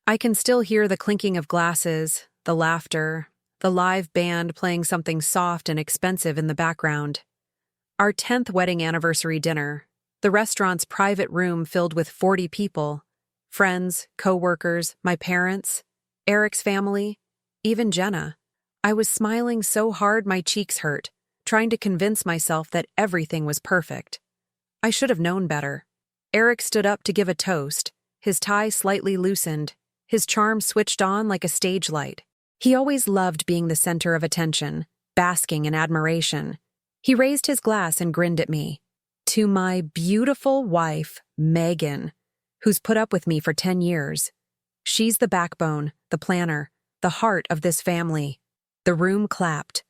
I can still hear the clinking of glasses, the laughter, the live band playing something soft and expensive in the background. Our 10th wedding anniversary dinner, the restaurant's private room filled with 40 people, friends, co-workers, my parents, Eric's family, even Jenna. I was smiling so hard my cheeks hurt, trying to convince myself that everything was perfect. I should have known better. Eric stood up to give a toast, his tie slightly loosened, his charm switched on like a stage light. He always loved being the center of attention, basking in admiration. He raised his glass and grinned at me. To my beautiful wife, Megan, who's put up with me for 10 years. She's the backbone, the planner, the heart of this family. The room clapped.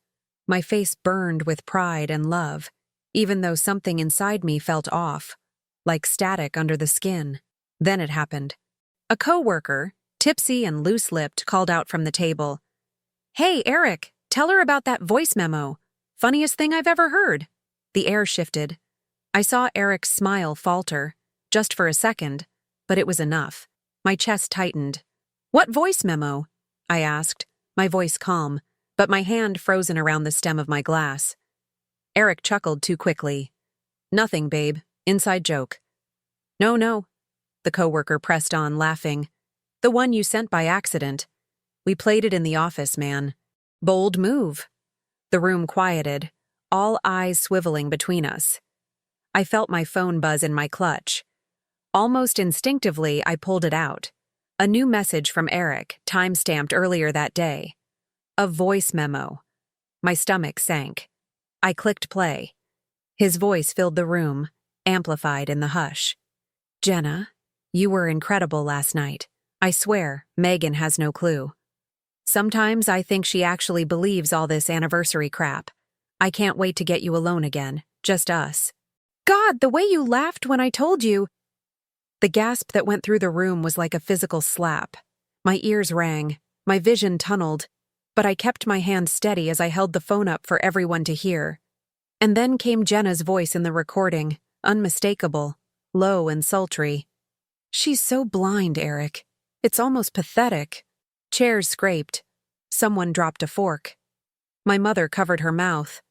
My face burned with pride and love, even though something inside me felt off, like static under the skin. Then it happened. A co-worker, tipsy and loose-lipped, called out from the table, "Hey, Eric, tell her about that voice memo. Funniest thing I've ever heard." The air shifted. I saw Eric's smile falter, just for a second, but it was enough. My chest tightened. "What voice memo?" I asked, my voice calm, but my hand frozen around the stem of my glass. Eric chuckled too quickly. "Nothing, babe. Inside joke." No, the coworker pressed on, laughing. "The one you sent by accident. We played it in the office, man. Bold move." The room quieted, all eyes swiveling between us. I felt my phone buzz in my clutch. Almost instinctively, I pulled it out. A new message from Eric, time-stamped earlier that day. A voice memo. My stomach sank. I clicked play. His voice filled the room, amplified in the hush. "Jenna, you were incredible last night. I swear, Megan has no clue. Sometimes I think she actually believes all this anniversary crap. I can't wait to get you alone again, just us." "God, the way you laughed when I told you." The gasp that went through the room was like a physical slap. My ears rang, my vision tunneled, but I kept my hand steady as I held the phone up for everyone to hear. And then came Jenna's voice in the recording, unmistakable, low and sultry. "She's so blind, Eric. It's almost pathetic." Chairs scraped. Someone dropped a fork. My mother covered her mouth.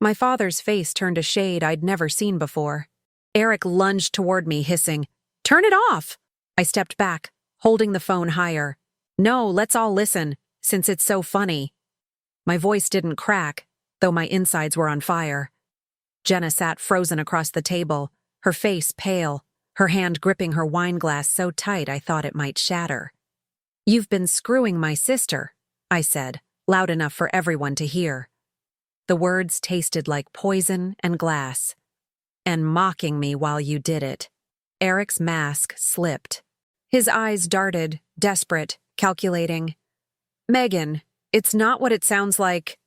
My father's face turned a shade I'd never seen before. Eric lunged toward me, hissing, "Turn it off!" I stepped back, holding the phone higher. "No, let's all listen, since it's so funny." My voice didn't crack, though my insides were on fire. Jenna sat frozen across the table, her face pale, her hand gripping her wine glass so tight I thought it might shatter. "You've been screwing my sister," I said, loud enough for everyone to hear. The words tasted like poison and glass. "And mocking me while you did it." Eric's mask slipped. His eyes darted, desperate, calculating. "Megan, it's not what it sounds like."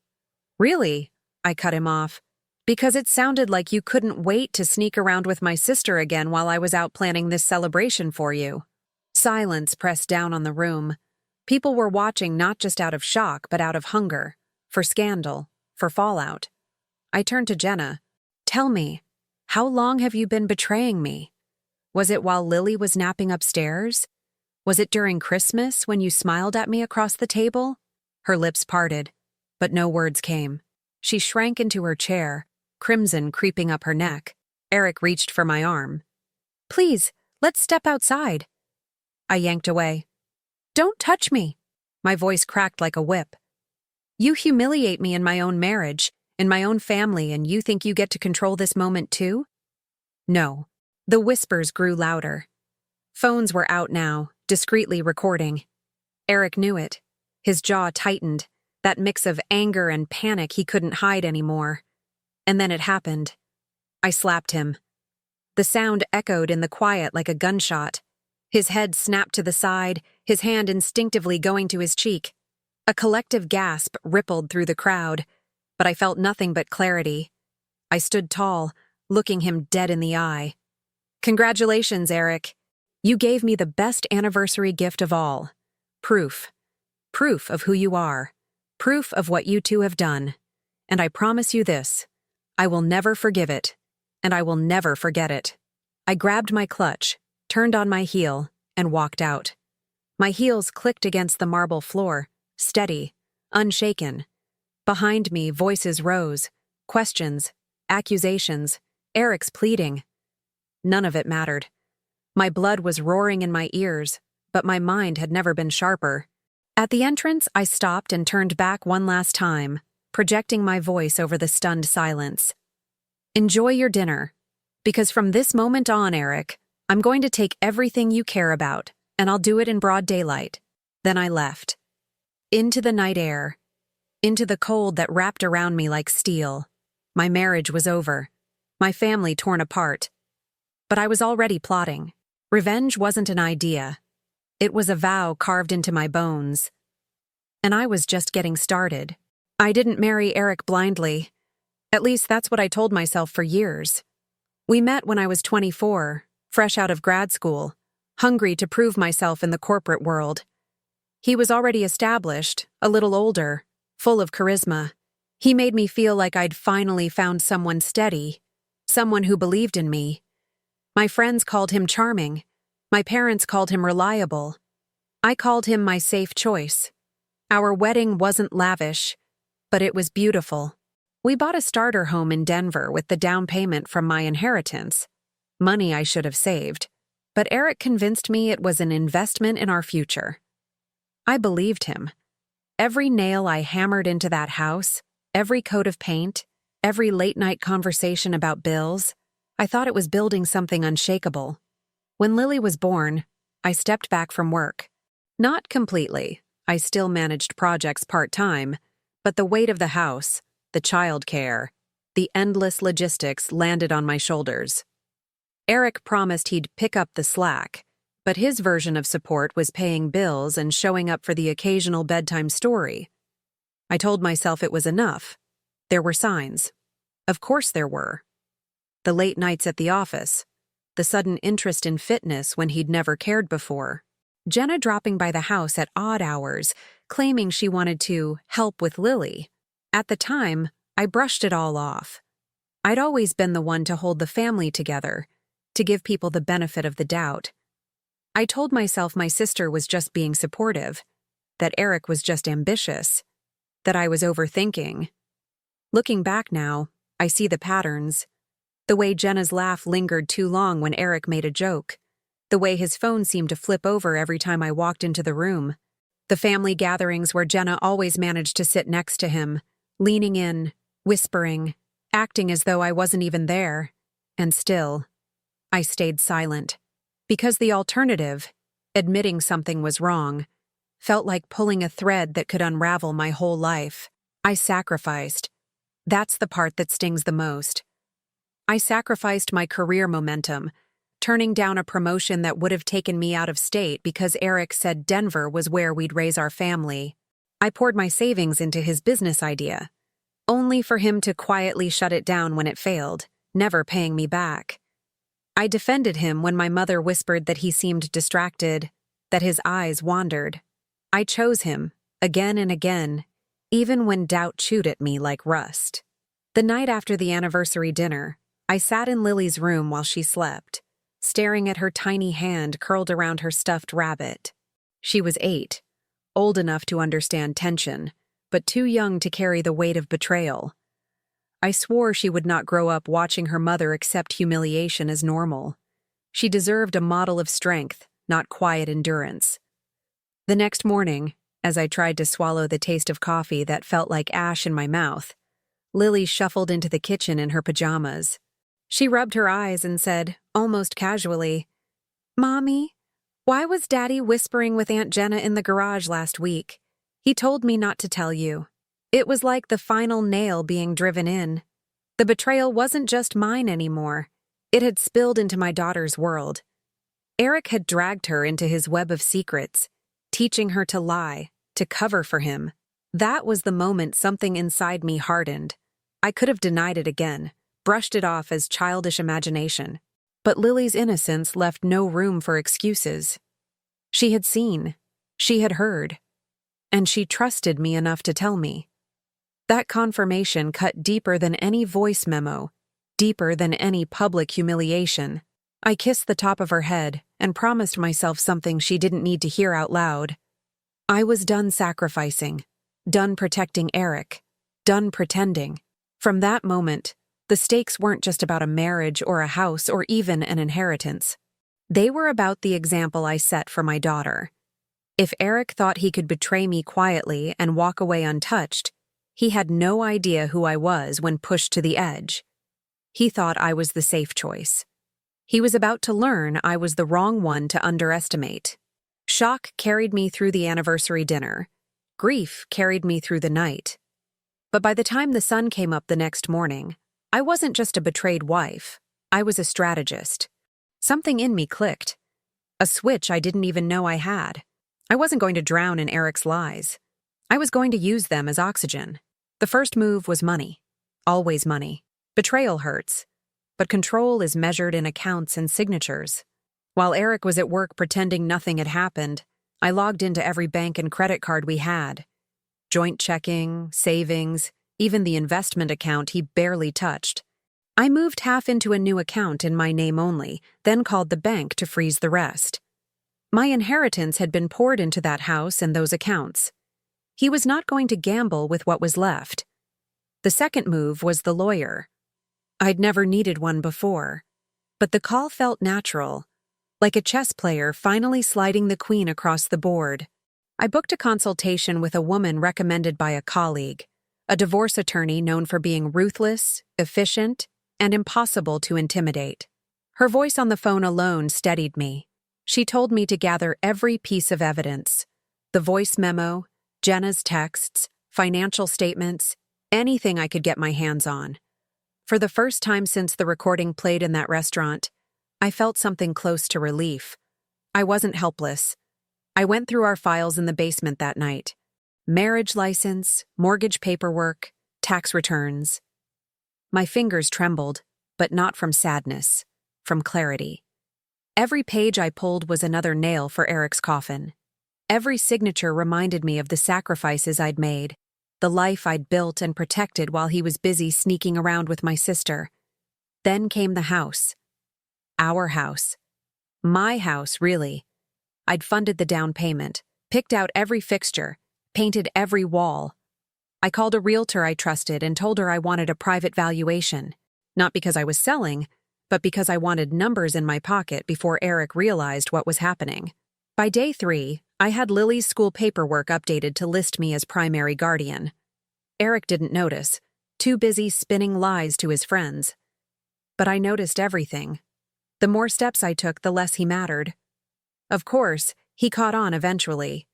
"Really?" I cut him off. "Because it sounded like you couldn't wait to sneak around with my sister again while I was out planning this celebration for you." Silence pressed down on the room. People were watching not just out of shock, but out of hunger, for scandal, for fallout. I turned to Jenna. "Tell me, how long have you been betraying me? Was it while Lily was napping upstairs? Was it during Christmas when you smiled at me across the table?" Her lips parted, but no words came. She shrank into her chair, crimson creeping up her neck. Eric reached for my arm. "Please, let's step outside." I yanked away. "Don't touch me." My voice cracked like a whip. "You humiliate me in my own marriage, in my own family, and you think you get to control this moment too?" No. The whispers grew louder. Phones were out now, discreetly recording. Eric knew it. His jaw tightened, that mix of anger and panic he couldn't hide anymore. And then it happened. I slapped him. The sound echoed in the quiet like a gunshot. His head snapped to the side, his hand instinctively going to his cheek. A collective gasp rippled through the crowd, but I felt nothing but clarity. I stood tall, looking him dead in the eye. "Congratulations, Eric. You gave me the best anniversary gift of all. Proof. Proof of who you are. Proof of what you two have done. And I promise you this. I will never forgive it. And I will never forget it." I grabbed my clutch, turned on my heel, and walked out. My heels clicked against the marble floor, steady, unshaken. Behind me, voices rose, questions, accusations, Eric's pleading. None of it mattered. My blood was roaring in my ears, but my mind had never been sharper. At the entrance, I stopped and turned back one last time, projecting my voice over the stunned silence. Enjoy your dinner, because from this moment on, Eric, I'm going to take everything you care about, and I'll do it in broad daylight. Then I left. Into the night air. Into the cold that wrapped around me like steel. My marriage was over. My family torn apart. But I was already plotting. Revenge wasn't an idea. It was a vow carved into my bones. And I was just getting started. I didn't marry Eric blindly. At least that's what I told myself for years. We met when I was 24, fresh out of grad school, hungry to prove myself in the corporate world. He was already established, a little older, full of charisma. He made me feel like I'd finally found someone steady, someone who believed in me. My friends called him charming. My parents called him reliable. I called him my safe choice. Our wedding wasn't lavish, but it was beautiful. We bought a starter home in Denver with the down payment from my inheritance, money I should have saved, but Eric convinced me it was an investment in our future. I believed him. Every nail I hammered into that house, every coat of paint, every late-night conversation about bills, I thought it was building something unshakable. When Lily was born, I stepped back from work. Not completely. I still managed projects part-time, but the weight of the house, the childcare, the endless logistics landed on my shoulders. Eric promised he'd pick up the slack, but his version of support was paying bills and showing up for the occasional bedtime story. I told myself it was enough. There were signs. Of course there were. The late nights at the office, the sudden interest in fitness when he'd never cared before, Jenna dropping by the house at odd hours, claiming she wanted to help with Lily. At the time, I brushed it all off. I'd always been the one to hold the family together, to give people the benefit of the doubt. I told myself my sister was just being supportive, that Eric was just ambitious, that I was overthinking. Looking back now, I see the patterns. The way Jenna's laugh lingered too long when Eric made a joke. The way his phone seemed to flip over every time I walked into the room. The family gatherings where Jenna always managed to sit next to him, leaning in, whispering, acting as though I wasn't even there. And still, I stayed silent. Because the alternative, admitting something was wrong, felt like pulling a thread that could unravel my whole life. I sacrificed. That's the part that stings the most. I sacrificed my career momentum, turning down a promotion that would have taken me out of state because Eric said Denver was where we'd raise our family. I poured my savings into his business idea, only for him to quietly shut it down when it failed, never paying me back. I defended him when my mother whispered that he seemed distracted, that his eyes wandered. I chose him, again and again, even when doubt chewed at me like rust. The night after the anniversary dinner, I sat in Lily's room while she slept, staring at her tiny hand curled around her stuffed rabbit. She was 8, old enough to understand tension, but too young to carry the weight of betrayal. I swore she would not grow up watching her mother accept humiliation as normal. She deserved a model of strength, not quiet endurance. The next morning, as I tried to swallow the taste of coffee that felt like ash in my mouth, Lily shuffled into the kitchen in her pajamas. She rubbed her eyes and said, almost casually, "Mommy, why was Daddy whispering with Aunt Jenna in the garage last week? He told me not to tell you." It was like the final nail being driven in. The betrayal wasn't just mine anymore. It had spilled into my daughter's world. Eric had dragged her into his web of secrets, teaching her to lie, to cover for him. That was the moment something inside me hardened. I could have denied it again, brushed it off as childish imagination. But Lily's innocence left no room for excuses. She had seen, she had heard, and she trusted me enough to tell me. That confirmation cut deeper than any voice memo, deeper than any public humiliation. I kissed the top of her head and promised myself something she didn't need to hear out loud. I was done sacrificing, done protecting Eric, done pretending. From that moment, the stakes weren't just about a marriage or a house or even an inheritance. They were about the example I set for my daughter. If Eric thought he could betray me quietly and walk away untouched, he had no idea who I was when pushed to the edge. He thought I was the safe choice. He was about to learn I was the wrong one to underestimate. Shock carried me through the anniversary dinner. Grief carried me through the night. But by the time the sun came up the next morning, I wasn't just a betrayed wife. I was a strategist. Something in me clicked. A switch I didn't even know I had. I wasn't going to drown in Eric's lies. I was going to use them as oxygen. The first move was money. Always money. Betrayal hurts. But control is measured in accounts and signatures. While Eric was at work pretending nothing had happened, I logged into every bank and credit card we had. Joint checking, savings, even the investment account he barely touched. I moved half into a new account in my name only, then called the bank to freeze the rest. My inheritance had been poured into that house and those accounts. He was not going to gamble with what was left. The second move was the lawyer. I'd never needed one before, but the call felt natural, like a chess player finally sliding the queen across the board. I booked a consultation with a woman recommended by a colleague, a divorce attorney known for being ruthless, efficient, and impossible to intimidate. Her voice on the phone alone steadied me. She told me to gather every piece of evidence: the voice memo, Jenna's texts, financial statements, anything I could get my hands on. For the first time since the recording played in that restaurant, I felt something close to relief. I wasn't helpless. I went through our files in the basement that night. Marriage license, mortgage paperwork, tax returns. My fingers trembled, but not from sadness, from clarity. Every page I pulled was another nail for Eric's coffin. Every signature reminded me of the sacrifices I'd made, the life I'd built and protected while he was busy sneaking around with my sister. Then came the house. Our house. My house, really. I'd funded the down payment, picked out every fixture, painted every wall. I called a realtor I trusted and told her I wanted a private valuation, not because I was selling, but because I wanted numbers in my pocket before Eric realized what was happening. By day 3, I had Lily's school paperwork updated to list me as primary guardian. Eric didn't notice, too busy spinning lies to his friends. But I noticed everything. The more steps I took, the less he mattered. Of course, he caught on eventually.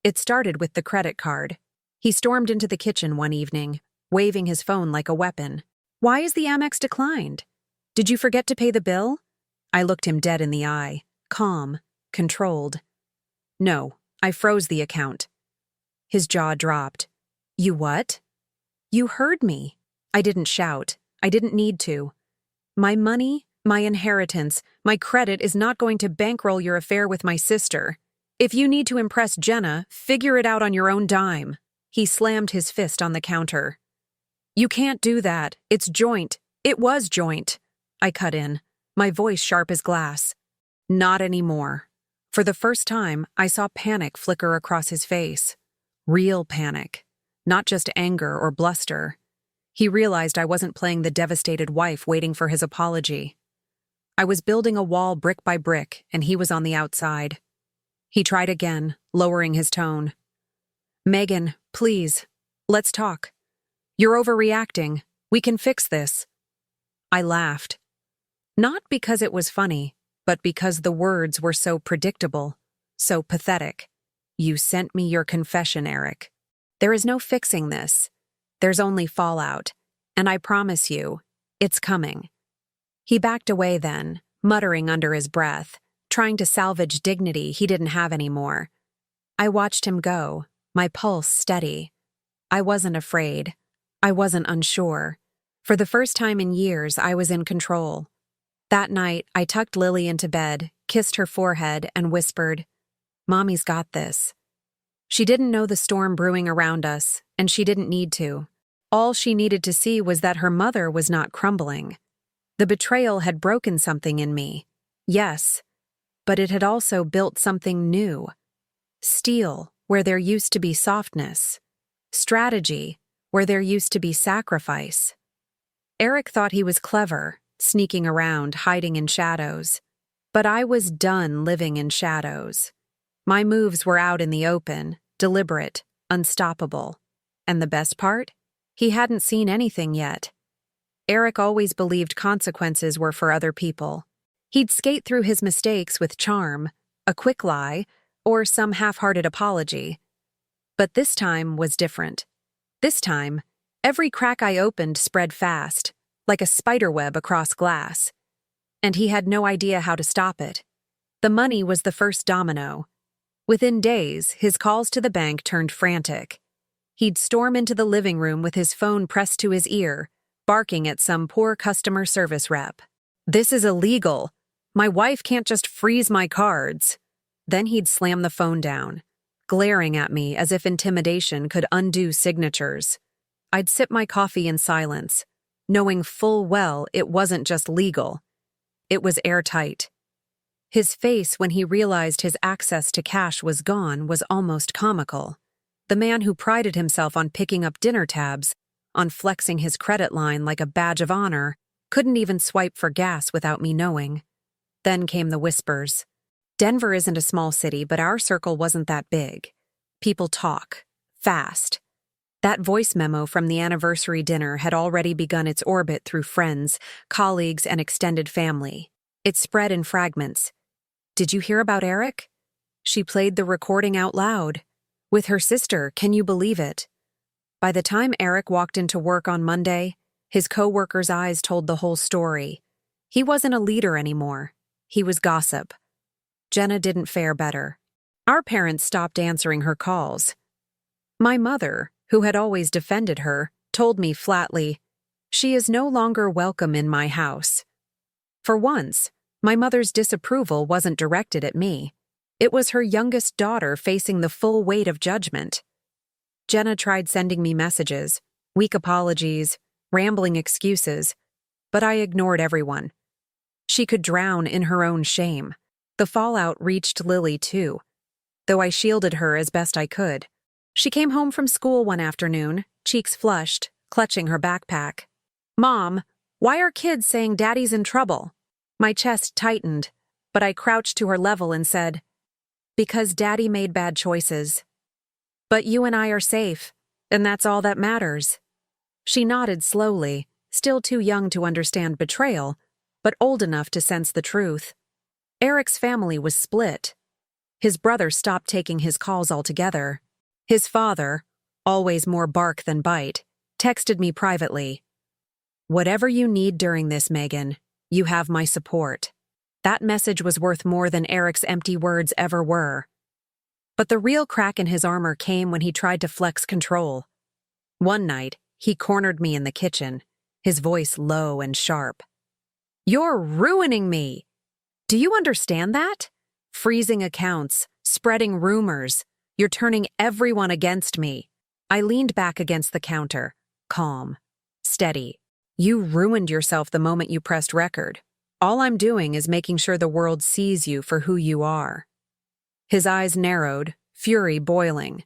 It started with the credit card. He stormed into the kitchen one evening, waving his phone like a weapon. "Why is the Amex declined? Did you forget to pay the bill?" I looked him dead in the eye, calm, controlled. "No, I froze the account." His jaw dropped. "You what?" "You heard me." I didn't shout. I didn't need to. My money, my inheritance, my credit is not going to bankroll your affair with my sister. If you need to impress Jenna, figure it out on your own dime. He slammed his fist on the counter. "You can't do that. It's joint. It was joint." I cut in, my voice sharp as glass. "Not anymore." For the first time, I saw panic flicker across his face. Real panic. Not just anger or bluster. He realized I wasn't playing the devastated wife waiting for his apology. I was building a wall brick by brick, and he was on the outside. He tried again, lowering his tone. "Megan, please, let's talk. You're overreacting. We can fix this." I laughed. Not because it was funny, but because the words were so predictable, so pathetic. "You sent me your confession, Eric. There is no fixing this. There's only fallout. And I promise you, it's coming." He backed away then, muttering under his breath, trying to salvage dignity he didn't have anymore. I watched him go, my pulse steady. I wasn't afraid. I wasn't unsure. For the first time in years, I was in control. That night, I tucked Lily into bed, kissed her forehead, and whispered, "Mommy's got this." She didn't know the storm brewing around us, and she didn't need to. All she needed to see was that her mother was not crumbling. The betrayal had broken something in me. Yes, but it had also built something new. Steel, where there used to be softness. Strategy, where there used to be sacrifice. Eric thought he was clever, sneaking around, hiding in shadows. But I was done living in shadows. My moves were out in the open, deliberate, unstoppable. And the best part? He hadn't seen anything yet. Eric always believed consequences were for other people. He'd skate through his mistakes with charm, a quick lie, or some half-hearted apology. But this time was different. This time, every crack I opened spread fast, like a spiderweb across glass. And he had no idea how to stop it. The money was the first domino. Within days, his calls to the bank turned frantic. He'd storm into the living room with his phone pressed to his ear, barking at some poor customer service rep. "This is illegal. My wife can't just freeze my cards." Then he'd slam the phone down, glaring at me as if intimidation could undo signatures. I'd sip my coffee in silence, knowing full well it wasn't just legal. It was airtight. His face when he realized his access to cash was gone was almost comical. The man who prided himself on picking up dinner tabs, on flexing his credit line like a badge of honor, couldn't even swipe for gas without me knowing. Then came the whispers. Denver isn't a small city, but our circle wasn't that big. People talk, fast. That voice memo from the anniversary dinner had already begun its orbit through friends, colleagues, and extended family. It spread in fragments. "Did you hear about Eric?" She played the recording out loud. With her sister, can you believe it? By the time Eric walked into work on Monday, his co-workers' eyes told the whole story. He wasn't a leader anymore. He was gossip. Jenna didn't fare better. Our parents stopped answering her calls. My mother, who had always defended her, told me flatly, "She is no longer welcome in my house." For once, my mother's disapproval wasn't directed at me. It was her youngest daughter facing the full weight of judgment. Jenna tried sending me messages, weak apologies, rambling excuses, but I ignored everyone. She could drown in her own shame. The fallout reached Lily, too, though I shielded her as best I could. She came home from school one afternoon, cheeks flushed, clutching her backpack. "Mom, why are kids saying Daddy's in trouble?" My chest tightened, but I crouched to her level and said, "Because Daddy made bad choices. But you and I are safe, and that's all that matters." She nodded slowly, still too young to understand betrayal, but old enough to sense the truth. Eric's family was split. His brother stopped taking his calls altogether. His father, always more bark than bite, texted me privately, "Whatever you need during this, Megan, you have my support." That message was worth more than Eric's empty words ever were. But the real crack in his armor came when he tried to flex control. One night, he cornered me in the kitchen, his voice low and sharp. "You're ruining me! Do you understand that? Freezing accounts, spreading rumors. You're turning everyone against me." I leaned back against the counter, calm, steady. "You ruined yourself the moment you pressed record. All I'm doing is making sure the world sees you for who you are." His eyes narrowed, fury boiling.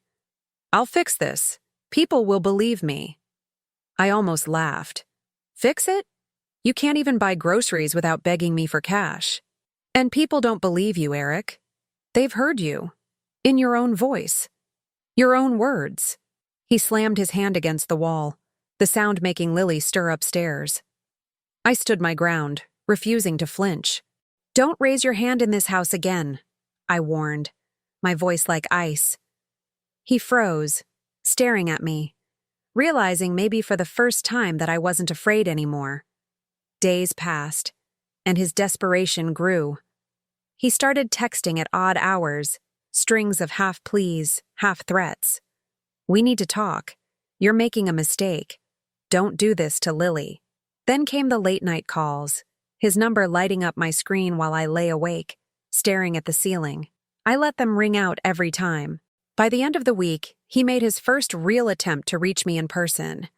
"I'll fix this. People will believe me." I almost laughed. "Fix it? You can't even buy groceries without begging me for cash. And people don't believe you, Eric. They've heard you. In your own voice. Your own words." He slammed his hand against the wall, the sound making Lily stir upstairs. I stood my ground, refusing to flinch. "Don't raise your hand in this house again," I warned, my voice like ice. He froze, staring at me, realizing maybe for the first time that I wasn't afraid anymore. Days passed, and his desperation grew. He started texting at odd hours, strings of half pleas, half threats. "We need to talk. You're making a mistake. Don't do this to Lily." Then came the late-night calls, his number lighting up my screen while I lay awake, staring at the ceiling. I let them ring out every time. By the end of the week, he made his first real attempt to reach me in person.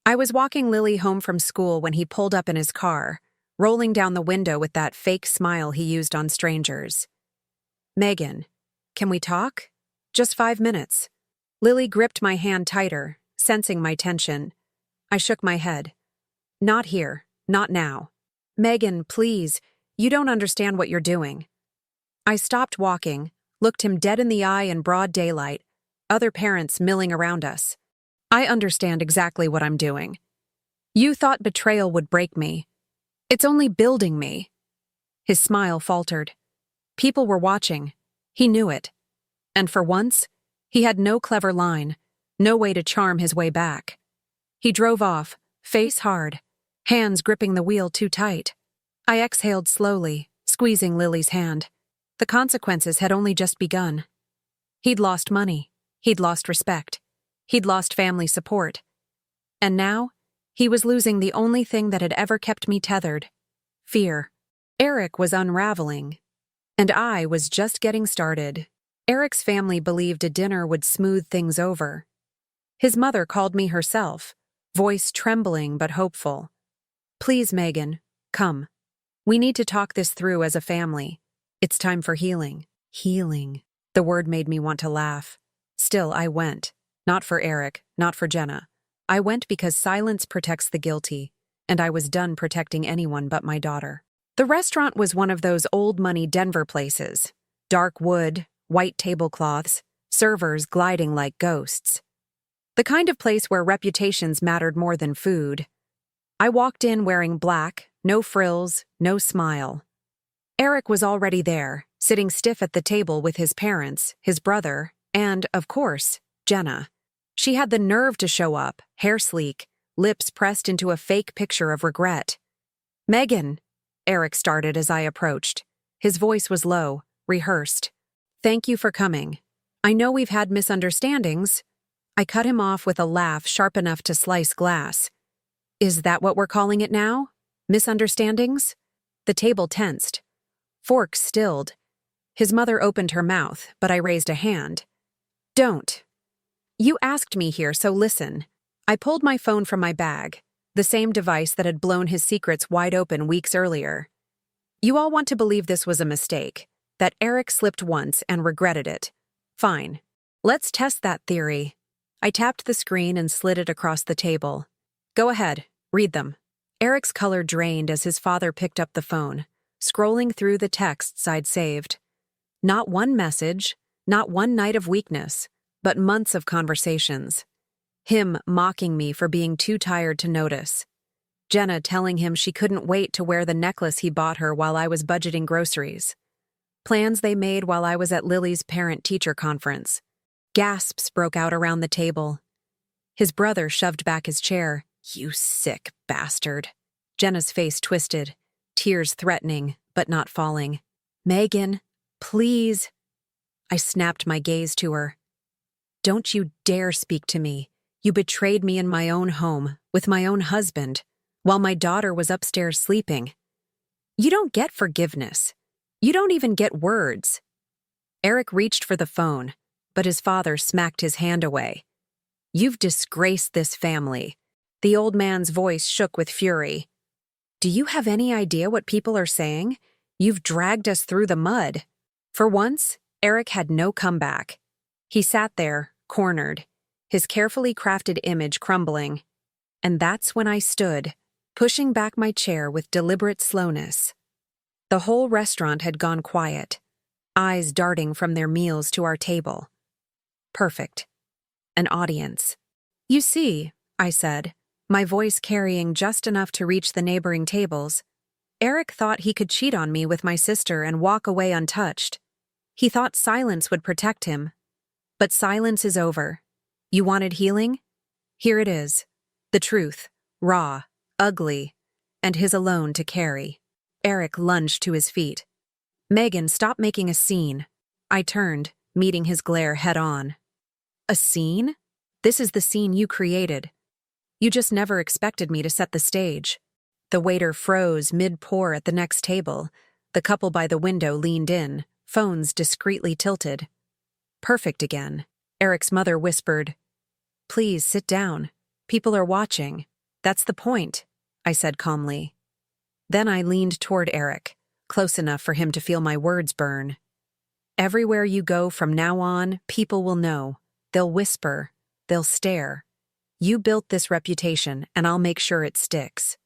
I was walking Lily home from school when he pulled up in his car, rolling down the window with that fake smile he used on strangers. Megan, can we talk? Just 5 minutes. Lily gripped my hand tighter, sensing my tension. I shook my head. Not here, not now. Megan, please, you don't understand what you're doing. I stopped walking, looked him dead in the eye in broad daylight, other parents milling around us. I understand exactly what I'm doing. You thought betrayal would break me. It's only building me. His smile faltered. People were watching. He knew it. And for once, he had no clever line, no way to charm his way back. He drove off, face hard, hands gripping the wheel too tight. I exhaled slowly, squeezing Lily's hand. The consequences had only just begun. He'd lost money. He'd lost respect. He'd lost family support. And now, he was losing the only thing that had ever kept me tethered: fear. Eric was unraveling, and I was just getting started. Eric's family believed a dinner would smooth things over. His mother called me herself, voice trembling but hopeful. Please, Megan, come. We need to talk this through as a family. It's time for healing. Healing. The word made me want to laugh. Still, I went. Not for Eric, not for Jenna. I went because silence protects the guilty, and I was done protecting anyone but my daughter. The restaurant was one of those old-money Denver places. Dark wood, white tablecloths, servers gliding like ghosts. The kind of place where reputations mattered more than food. I walked in wearing black, no frills, no smile. Eric was already there, sitting stiff at the table with his parents, his brother, and, of course, Jenna. She had the nerve to show up, hair sleek, lips pressed into a fake picture of regret. Megan, Eric started as I approached. His voice was low, rehearsed. Thank you for coming. I know we've had misunderstandings. I cut him off with a laugh sharp enough to slice glass. Is that what we're calling it now? Misunderstandings? The table tensed. Forks stilled. His mother opened her mouth, but I raised a hand. Don't. You asked me here, so listen. I pulled my phone from my bag, the same device that had blown his secrets wide open weeks earlier. You all want to believe this was a mistake, that Eric slipped once and regretted it. Fine. Let's test that theory. I tapped the screen and slid it across the table. Go ahead, read them. Eric's color drained as his father picked up the phone, scrolling through the texts I'd saved. Not one message, not one night of weakness, but months of conversations. Him mocking me for being too tired to notice. Jenna telling him she couldn't wait to wear the necklace he bought her while I was budgeting groceries. Plans they made while I was at Lily's parent-teacher conference. Gasps broke out around the table. His brother shoved back his chair. You sick bastard. Jenna's face twisted, tears threatening, but not falling. Megan, please. I snapped my gaze to her. Don't you dare speak to me. You betrayed me in my own home, with my own husband, while my daughter was upstairs sleeping. You don't get forgiveness. You don't even get words. Eric reached for the phone, but his father smacked his hand away. You've disgraced this family. The old man's voice shook with fury. Do you have any idea what people are saying? You've dragged us through the mud. For once, Eric had no comeback. He sat there, cornered, his carefully crafted image crumbling. And that's when I stood, pushing back my chair with deliberate slowness. The whole restaurant had gone quiet, eyes darting from their meals to our table. Perfect. An audience. You see, I said, my voice carrying just enough to reach the neighboring tables. Eric thought he could cheat on me with my sister and walk away untouched. He thought silence would protect him. But silence is over. You wanted healing? Here it is. The truth, raw, ugly, and his alone to carry. Eric lunged to his feet. Megan, stop making a scene. I turned, meeting his glare head-on. A scene? This is the scene you created. You just never expected me to set the stage. The waiter froze mid-pour at the next table. The couple by the window leaned in, phones discreetly tilted. Perfect again. Eric's mother whispered, Please sit down. People are watching. That's the point, I said calmly. Then I leaned toward Eric, close enough for him to feel my words burn. Everywhere you go from now on, people will know. They'll whisper. They'll stare. You built this reputation, and I'll make sure it sticks.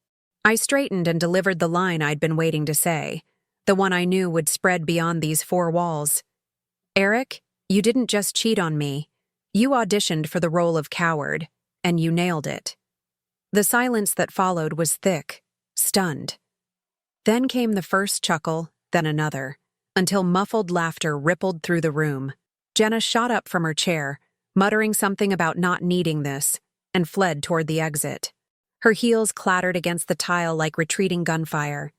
I straightened and delivered the line I'd been waiting to say, the one I knew would spread beyond these four walls. Eric, you didn't just cheat on me. You auditioned for the role of coward, and you nailed it. The silence that followed was thick, stunned. Then came the first chuckle, then another, until muffled laughter rippled through the room. Jenna shot up from her chair, muttering something about not needing this, and fled toward the exit. Her heels clattered against the tile like retreating gunfire.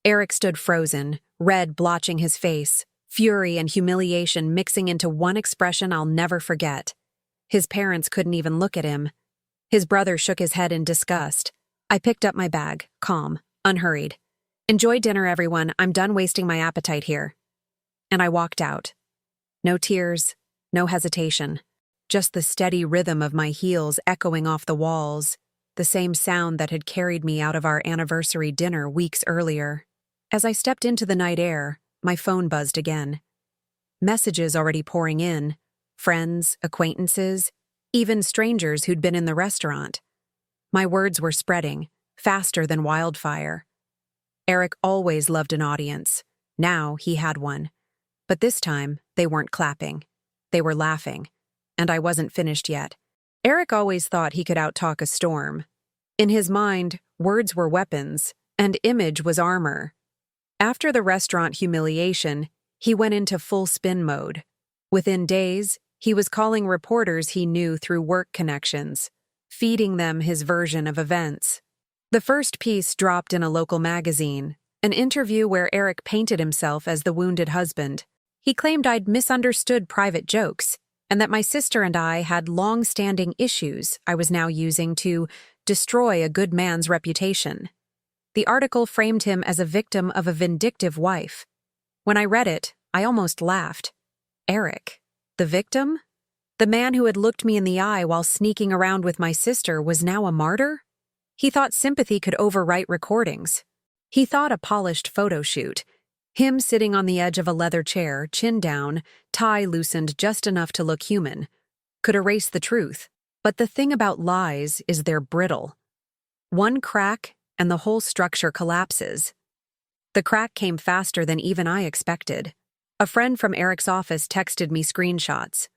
Eric stood frozen, red blotching his face, fury and humiliation mixing into one expression I'll never forget. His parents couldn't even look at him. His brother shook his head in disgust. I picked up my bag, calm, unhurried. Enjoy dinner, everyone. I'm done wasting my appetite here. And I walked out. No tears, no hesitation. Just the steady rhythm of my heels echoing off the walls, the same sound that had carried me out of our anniversary dinner weeks earlier. As I stepped into the night air, my phone buzzed again. Messages already pouring in. Friends, acquaintances, even strangers who'd been in the restaurant. My words were spreading, faster than wildfire. Eric always loved an audience. Now he had one. But this time, they weren't clapping. They were laughing. And I wasn't finished yet. Eric always thought he could outtalk a storm. In his mind, words were weapons, and image was armor. After the restaurant humiliation, he went into full spin mode. Within days, he was calling reporters he knew through work connections, feeding them his version of events. The first piece dropped in a local magazine, an interview where Eric painted himself as the wounded husband. He claimed I'd misunderstood private jokes, and that my sister and I had long-standing issues I was now using to destroy a good man's reputation. The article framed him as a victim of a vindictive wife. When I read it, I almost laughed. Eric, the victim? The man who had looked me in the eye while sneaking around with my sister was now a martyr? He thought sympathy could overwrite recordings. He thought a polished photo shoot, him sitting on the edge of a leather chair, chin down, tie loosened just enough to look human, could erase the truth. But the thing about lies is they're brittle. One crack, and the whole structure collapses. The crack came faster than even I expected. A friend from Eric's office texted me screenshots.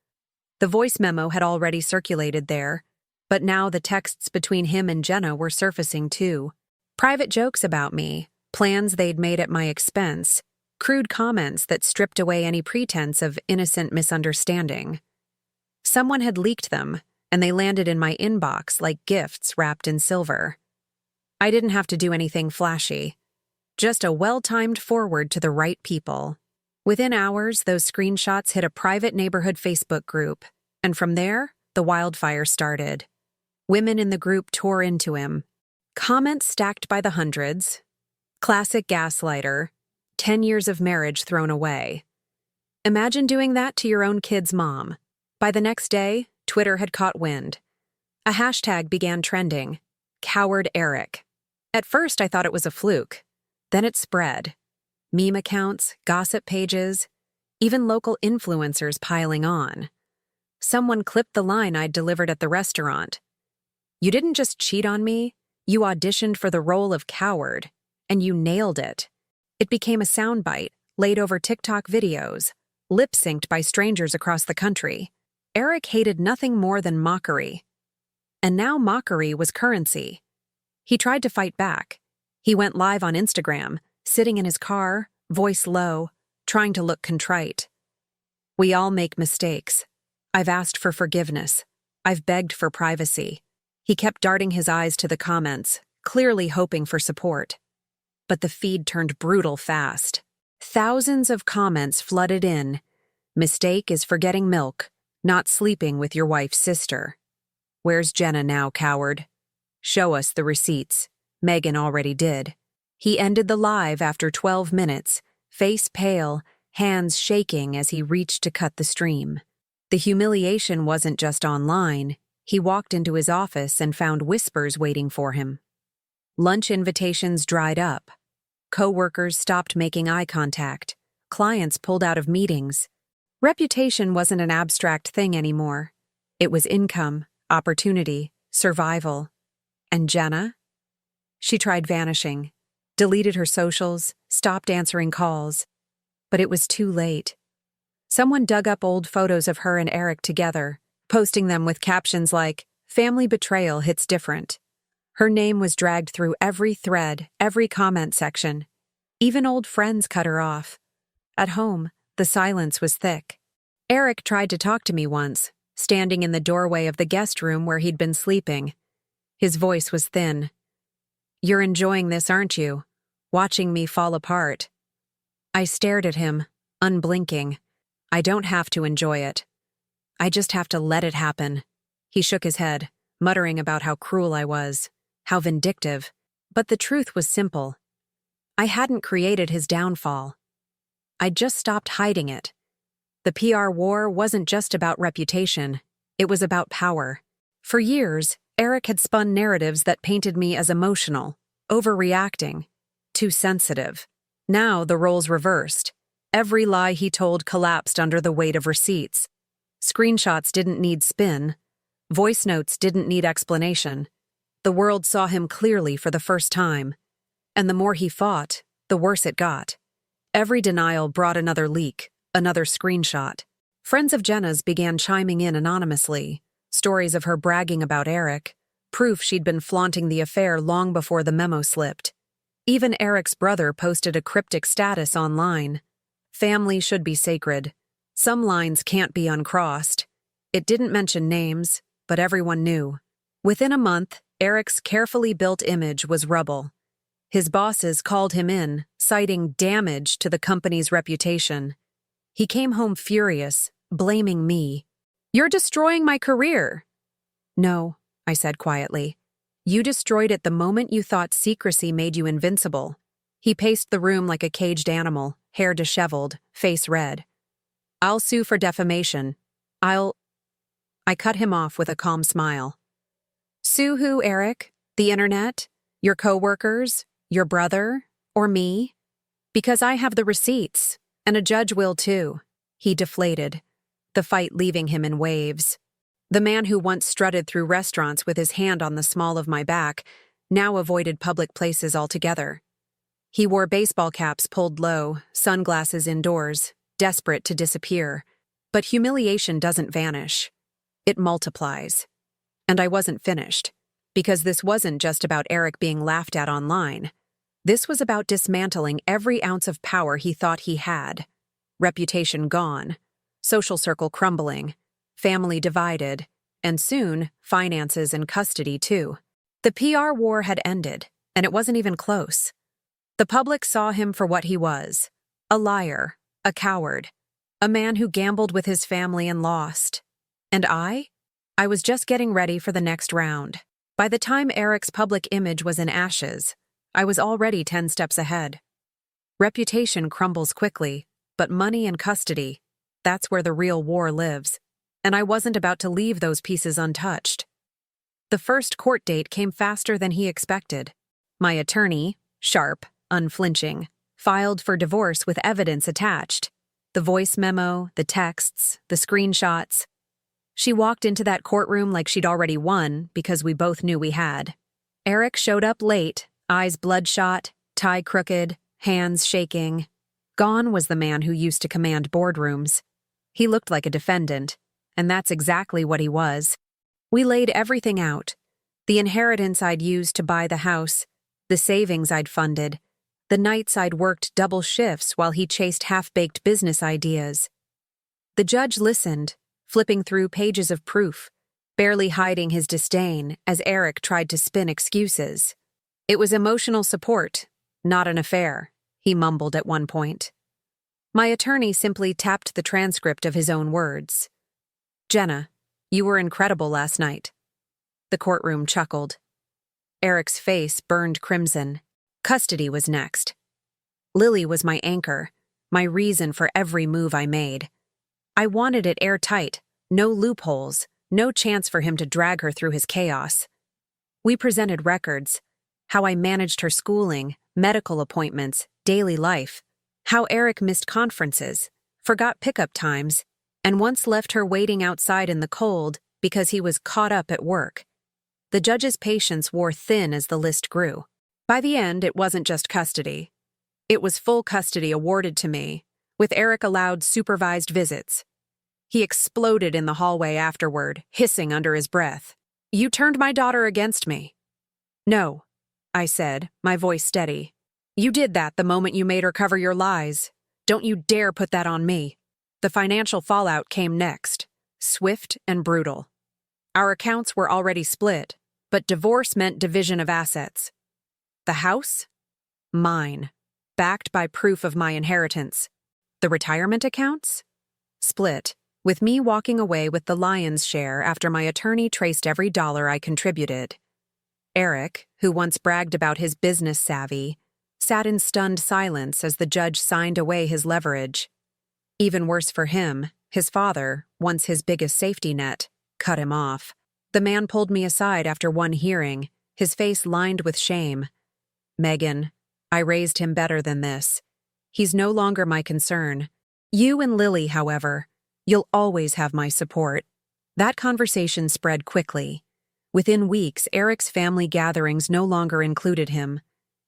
The voice memo had already circulated there, but now the texts between him and Jenna were surfacing too. Private jokes about me, plans they'd made at my expense, crude comments that stripped away any pretense of innocent misunderstanding. Someone had leaked them, and they landed in my inbox like gifts wrapped in silver. I didn't have to do anything flashy. Just a well-timed forward to the right people. Within hours, those screenshots hit a private neighborhood Facebook group, and from there, the wildfire started. Women in the group tore into him. Comments stacked by the hundreds. Classic gaslighter. 10 years of marriage thrown away. Imagine doing that to your own kid's mom. By the next day, Twitter had caught wind. A hashtag began trending. Coward Eric. At first, I thought it was a fluke. Then it spread. Meme accounts, gossip pages, even local influencers piling on. Someone clipped the line I'd delivered at the restaurant. You didn't just cheat on me, you auditioned for the role of coward, and you nailed it. It became a soundbite, laid over TikTok videos, lip-synced by strangers across the country. Eric hated nothing more than mockery. And now mockery was currency. He tried to fight back. He went live on Instagram, sitting in his car, voice low, trying to look contrite. We all make mistakes. I've asked for forgiveness. I've begged for privacy. He kept darting his eyes to the comments, clearly hoping for support. But the feed turned brutal fast. Thousands of comments flooded in. Mistake is forgetting milk, not sleeping with your wife's sister. Where's Jenna now, coward? Show us the receipts. Megan already did. He ended the live after 12 minutes, face pale, hands shaking as he reached to cut the stream. The humiliation wasn't just online. He walked into his office and found whispers waiting for him. Lunch invitations dried up. Co-workers stopped making eye contact. Clients pulled out of meetings. Reputation wasn't an abstract thing anymore. It was income, opportunity, survival. And Jenna? She tried vanishing, deleted her socials, stopped answering calls. But it was too late. Someone dug up old photos of her and Eric together, posting them with captions like, "Family betrayal hits different." Her name was dragged through every thread, every comment section. Even old friends cut her off. At home, the silence was thick. Eric tried to talk to me once, standing in the doorway of the guest room where he'd been sleeping. His voice was thin. "You're enjoying this, aren't you? Watching me fall apart." I stared at him, unblinking. I don't have to enjoy it. I just have to let it happen. He shook his head, muttering about how cruel I was, how vindictive. But the truth was simple. I hadn't created his downfall. I'd just stopped hiding it. The PR war wasn't just about reputation. It was about power. For years, Eric had spun narratives that painted me as emotional, overreacting, too sensitive. Now the roles reversed. Every lie he told collapsed under the weight of receipts. Screenshots didn't need spin. Voice notes didn't need explanation. The world saw him clearly for the first time. And the more he fought, the worse it got. Every denial brought another leak, another screenshot. Friends of Jenna's began chiming in anonymously. Stories of her bragging about Eric. Proof she'd been flaunting the affair long before the memo slipped. Even Eric's brother posted a cryptic status online. "Family should be sacred. Some lines can't be uncrossed." It didn't mention names, but everyone knew. Within a month, Eric's carefully built image was rubble. His bosses called him in, citing damage to the company's reputation. He came home furious, blaming me. "You're destroying my career." "No," I said quietly. "You destroyed it the moment you thought secrecy made you invincible." He paced the room like a caged animal, hair disheveled, face red. "I'll sue for defamation. I cut him off with a calm smile. "Sue who, Eric? The internet? Your coworkers? Your brother? Or me? Because I have the receipts, and a judge will too." He deflated, the fight leaving him in waves. The man who once strutted through restaurants with his hand on the small of my back now avoided public places altogether. He wore baseball caps pulled low, sunglasses indoors, desperate to disappear. But humiliation doesn't vanish. It multiplies. And I wasn't finished, because this wasn't just about Eric being laughed at online. This was about dismantling every ounce of power he thought he had. Reputation gone, social circle crumbling, family divided, and soon, finances and custody too. The PR war had ended, and it wasn't even close. The public saw him for what he was: a liar, a coward, a man who gambled with his family and lost. And I was just getting ready for the next round. By the time Eric's public image was in ashes, I was already 10 steps ahead. Reputation crumbles quickly, but money and custody, that's where the real war lives. And I wasn't about to leave those pieces untouched. The first court date came faster than he expected. My attorney, sharp, unflinching, filed for divorce with evidence attached. The voice memo, the texts, the screenshots. She walked into that courtroom like she'd already won because we both knew we had. Eric showed up late, eyes bloodshot, tie crooked, hands shaking. Gone was the man who used to command boardrooms. He looked like a defendant, and that's exactly what he was. We laid everything out. The inheritance I'd used to buy the house, the savings I'd funded, the nights I'd worked double shifts while he chased half-baked business ideas. The judge listened, flipping through pages of proof, barely hiding his disdain as Eric tried to spin excuses. "It was emotional support, not an affair," he mumbled at one point. My attorney simply tapped the transcript of his own words. "Jenna, you were incredible last night." The courtroom chuckled. Eric's face burned crimson. Custody was next. Lily was my anchor, my reason for every move I made. I wanted it airtight, no loopholes, no chance for him to drag her through his chaos. We presented records, how I managed her schooling, medical appointments, daily life, how Eric missed conferences, forgot pickup times, and once left her waiting outside in the cold because he was caught up at work. The judge's patience wore thin as the list grew. By the end, it wasn't just custody. It was full custody awarded to me, with Eric allowed supervised visits. He exploded in the hallway afterward, hissing under his breath. "You turned my daughter against me." "No," I said, my voice steady. "You did that the moment you made her cover your lies. Don't you dare put that on me." The financial fallout came next, swift and brutal. Our accounts were already split, but divorce meant division of assets. The house? Mine, backed by proof of my inheritance. The retirement accounts? Split, with me walking away with the lion's share after my attorney traced every dollar I contributed. Eric, who once bragged about his business savvy, sat in stunned silence as the judge signed away his leverage. Even worse for him, his father, once his biggest safety net, cut him off. The man pulled me aside after one hearing, his face lined with shame. "Megan, I raised him better than this. He's no longer my concern. You and Lily, however, you'll always have my support." That conversation spread quickly. Within weeks, Eric's family gatherings no longer included him.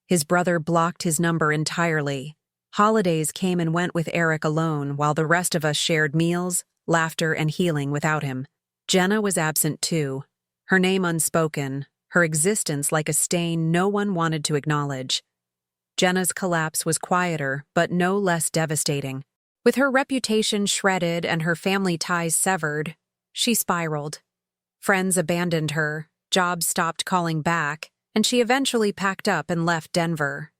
His brother blocked his number entirely. Holidays came and went with Eric alone, while the rest of us shared meals, laughter, and healing without him. Jenna was absent too, her name unspoken, her existence like a stain no one wanted to acknowledge. Jenna's collapse was quieter, but no less devastating. With her reputation shredded and her family ties severed, she spiraled. Friends abandoned her, jobs stopped calling back, and she eventually packed up and left Denver.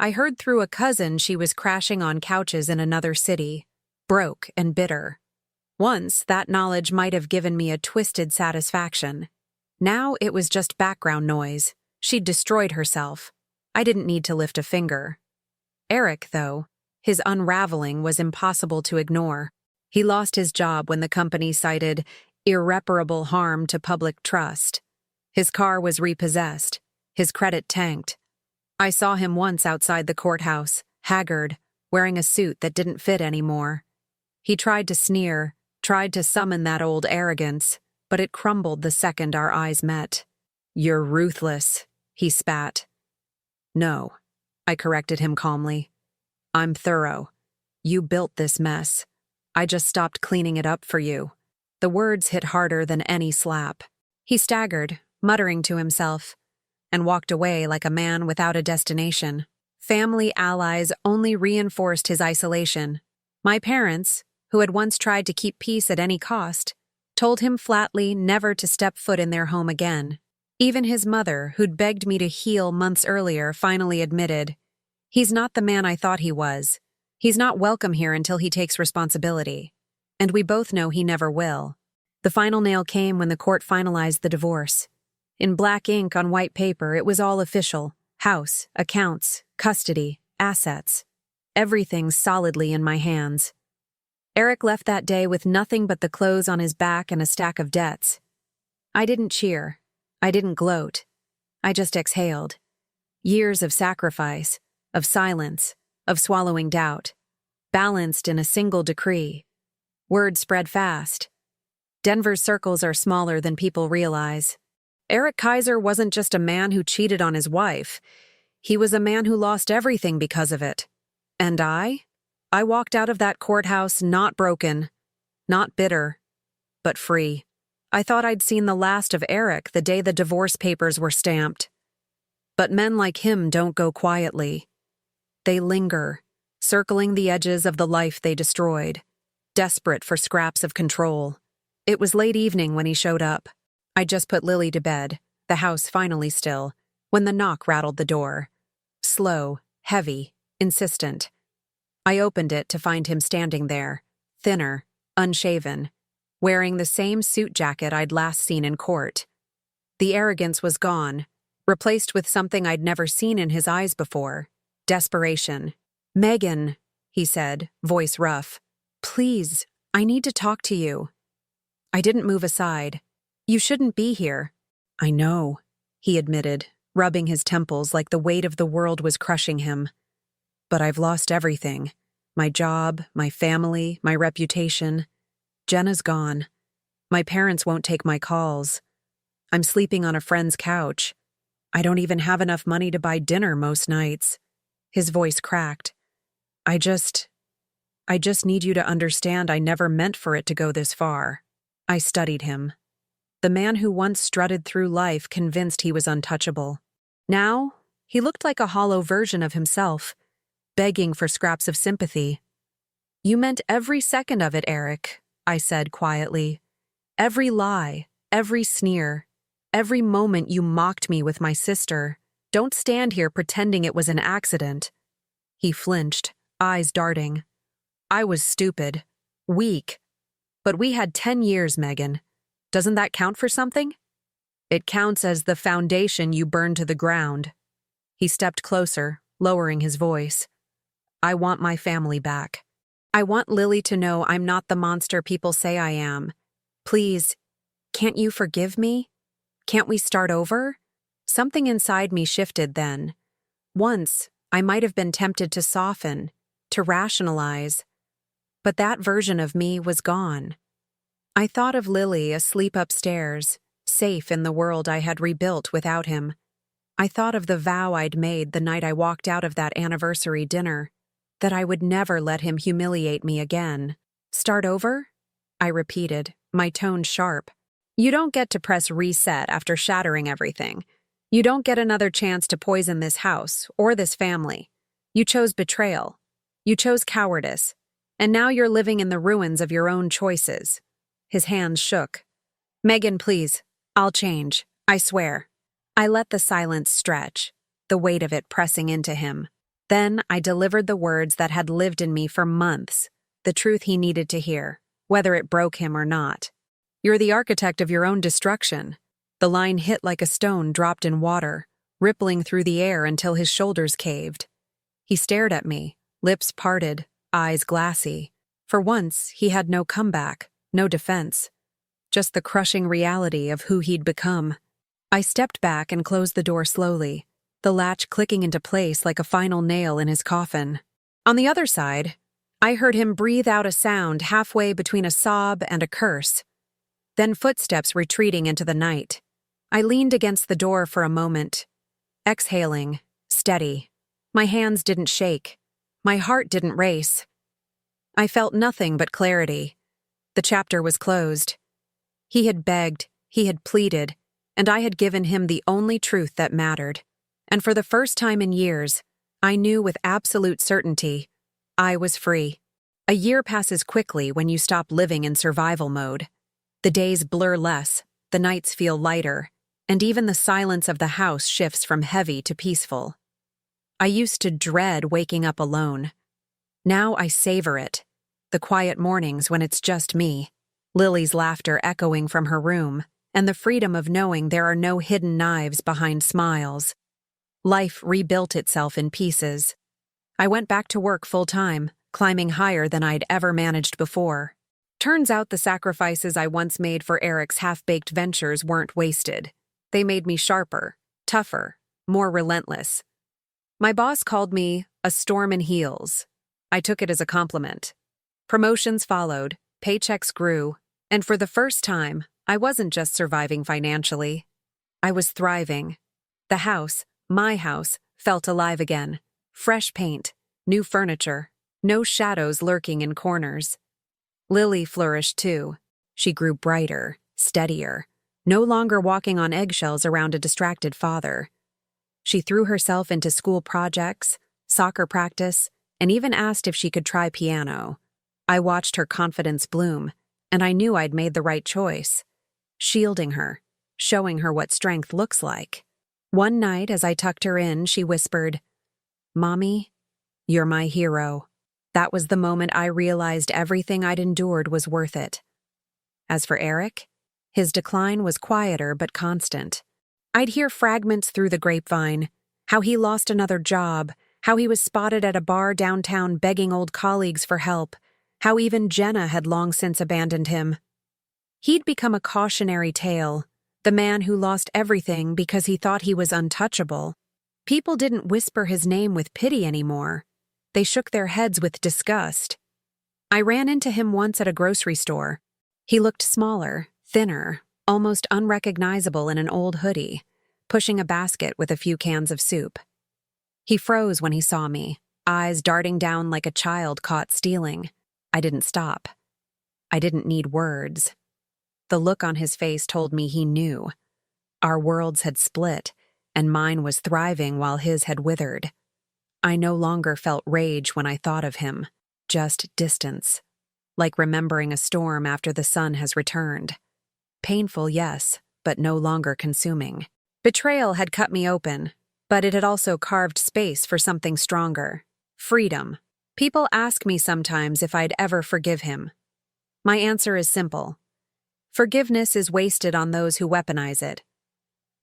I heard through a cousin she was crashing on couches in another city, broke and bitter. Once, that knowledge might have given me a twisted satisfaction. Now it was just background noise. She'd destroyed herself. I didn't need to lift a finger. Eric, though, his unraveling was impossible to ignore. He lost his job when the company cited irreparable harm to public trust. His car was repossessed. His credit tanked. I saw him once outside the courthouse, haggard, wearing a suit that didn't fit anymore. He tried to sneer, tried to summon that old arrogance, but it crumbled the second our eyes met. "You're ruthless," he spat. "No," I corrected him calmly. "I'm thorough. You built this mess. I just stopped cleaning it up for you." The words hit harder than any slap. He staggered, muttering to himself, and walked away like a man without a destination. Family allies only reinforced his isolation. My parents, who had once tried to keep peace at any cost, told him flatly never to step foot in their home again. Even his mother, who'd begged me to heal months earlier, finally admitted, "He's not the man I thought he was. He's not welcome here until he takes responsibility." And we both know he never will. The final nail came when the court finalized the divorce. In black ink on white paper, it was all official. House, accounts, custody, assets. Everything solidly in my hands. Eric left that day with nothing but the clothes on his back and a stack of debts. I didn't cheer. I didn't gloat. I just exhaled. Years of sacrifice, of silence, of swallowing doubt, balanced in a single decree. Word spread fast. Denver's circles are smaller than people realize. Eric Kaiser wasn't just a man who cheated on his wife. He was a man who lost everything because of it. And I walked out of that courthouse not broken, not bitter, but free. I thought I'd seen the last of Eric the day the divorce papers were stamped. But men like him don't go quietly. They linger, circling the edges of the life they destroyed, desperate for scraps of control. It was late evening when he showed up. I'd just put Lily to bed, the house finally still, when the knock rattled the door. Slow, heavy, insistent. I opened it to find him standing there, thinner, unshaven, wearing the same suit jacket I'd last seen in court. The arrogance was gone, replaced with something I'd never seen in his eyes before. Desperation. "Megan," he said, voice rough. "Please, I need to talk to you." I didn't move aside. "You shouldn't be here." "I know," he admitted, rubbing his temples like the weight of the world was crushing him. "But I've lost everything. My job, my family, my reputation. Jenna's gone. My parents won't take my calls. I'm sleeping on a friend's couch. I don't even have enough money to buy dinner most nights. His voice cracked. I just need you to understand I never meant for it to go this far. I studied him. The man who once strutted through life convinced he was untouchable. Now, he looked like a hollow version of himself, begging for scraps of sympathy. You meant every second of it, Eric, I said quietly. Every lie, every sneer, every moment you mocked me with my sister. Don't stand here pretending it was an accident. He flinched, eyes darting. I was stupid, weak. But we had 10 years, Megan. Doesn't that count for something? It counts as the foundation you burned to the ground. He stepped closer, lowering his voice. I want my family back. I want Lily to know I'm not the monster people say I am. Please, can't you forgive me? Can't we start over? Something inside me shifted then. Once, I might have been tempted to soften, to rationalize. But that version of me was gone. I thought of Lily asleep upstairs, safe in the world I had rebuilt without him. I thought of the vow I'd made the night I walked out of that anniversary dinner, that I would never let him humiliate me again. Start over? I repeated, my tone sharp. You don't get to press reset after shattering everything. You don't get another chance to poison this house or this family. You chose betrayal. You chose cowardice. And now you're living in the ruins of your own choices. His hands shook. Megan, please. I'll change. I swear. I let the silence stretch, the weight of it pressing into him. Then I delivered the words that had lived in me for months, the truth he needed to hear, whether it broke him or not. You're the architect of your own destruction. The line hit like a stone dropped in water, rippling through the air until his shoulders caved. He stared at me, lips parted, eyes glassy. For once, he had no comeback, no defense. Just the crushing reality of who he'd become. I stepped back and closed the door slowly, the latch clicking into place like a final nail in his coffin. On the other side, I heard him breathe out a sound halfway between a sob and a curse. Then footsteps retreating into the night. I leaned against the door for a moment, exhaling, steady. My hands didn't shake. My heart didn't race. I felt nothing but clarity. The chapter was closed. He had begged, he had pleaded, and I had given him the only truth that mattered. And for the first time in years, I knew with absolute certainty, I was free. A year passes quickly when you stop living in survival mode. The days blur less, the nights feel lighter, and even the silence of the house shifts from heavy to peaceful. I used to dread waking up alone. Now I savor it. The quiet mornings when it's just me, Lily's laughter echoing from her room, and the freedom of knowing there are no hidden knives behind smiles. Life rebuilt itself in pieces. I went back to work full-time, climbing higher than I'd ever managed before. Turns out the sacrifices I once made for Eric's half-baked ventures weren't wasted. They made me sharper, tougher, more relentless. My boss called me a storm in heels. I took it as a compliment. Promotions followed, paychecks grew, and for the first time, I wasn't just surviving financially. I was thriving. The house, my house, felt alive again. Fresh paint, new furniture, no shadows lurking in corners. Lily flourished too. She grew brighter, steadier, no longer walking on eggshells around a distracted father. She threw herself into school projects, soccer practice, and even asked if she could try piano. I watched her confidence bloom, and I knew I'd made the right choice. Shielding her, showing her what strength looks like. One night, as I tucked her in, she whispered, "Mommy, you're my hero." That was the moment I realized everything I'd endured was worth it. As for Eric, his decline was quieter but constant. I'd hear fragments through the grapevine, how he lost another job, how he was spotted at a bar downtown begging old colleagues for help, how even Jenna had long since abandoned him. He'd become a cautionary tale, the man who lost everything because he thought he was untouchable. People didn't whisper his name with pity anymore. They shook their heads with disgust. I ran into him once at a grocery store. He looked smaller, thinner, almost unrecognizable in an old hoodie, pushing a basket with a few cans of soup. He froze when he saw me, eyes darting down like a child caught stealing. I didn't stop. I didn't need words. The look on his face told me he knew. Our worlds had split, and mine was thriving while his had withered. I no longer felt rage when I thought of him, just distance, like remembering a storm after the sun has returned. Painful, yes, but no longer consuming. Betrayal had cut me open, but it had also carved space for something stronger. Freedom. People ask me sometimes if I'd ever forgive him. My answer is simple. Forgiveness is wasted on those who weaponize it.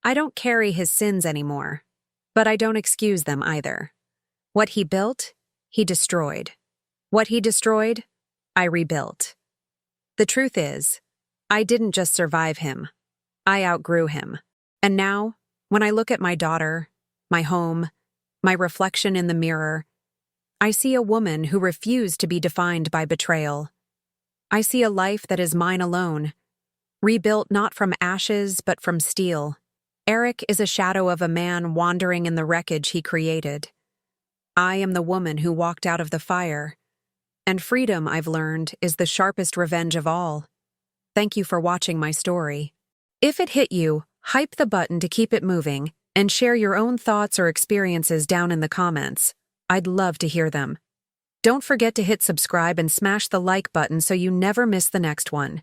I don't carry his sins anymore, but I don't excuse them either. What he built, he destroyed. What he destroyed, I rebuilt. The truth is, I didn't just survive him. I outgrew him. And now, when I look at my daughter, my home, my reflection in the mirror, I see a woman who refused to be defined by betrayal. I see a life that is mine alone, rebuilt not from ashes but from steel. Eric is a shadow of a man wandering in the wreckage he created. I am the woman who walked out of the fire. And freedom, I've learned, is the sharpest revenge of all. Thank you for watching my story. If it hit you, hype the button to keep it moving, and share your own thoughts or experiences down in the comments. I'd love to hear them. Don't forget to hit subscribe and smash the like button so you never miss the next one.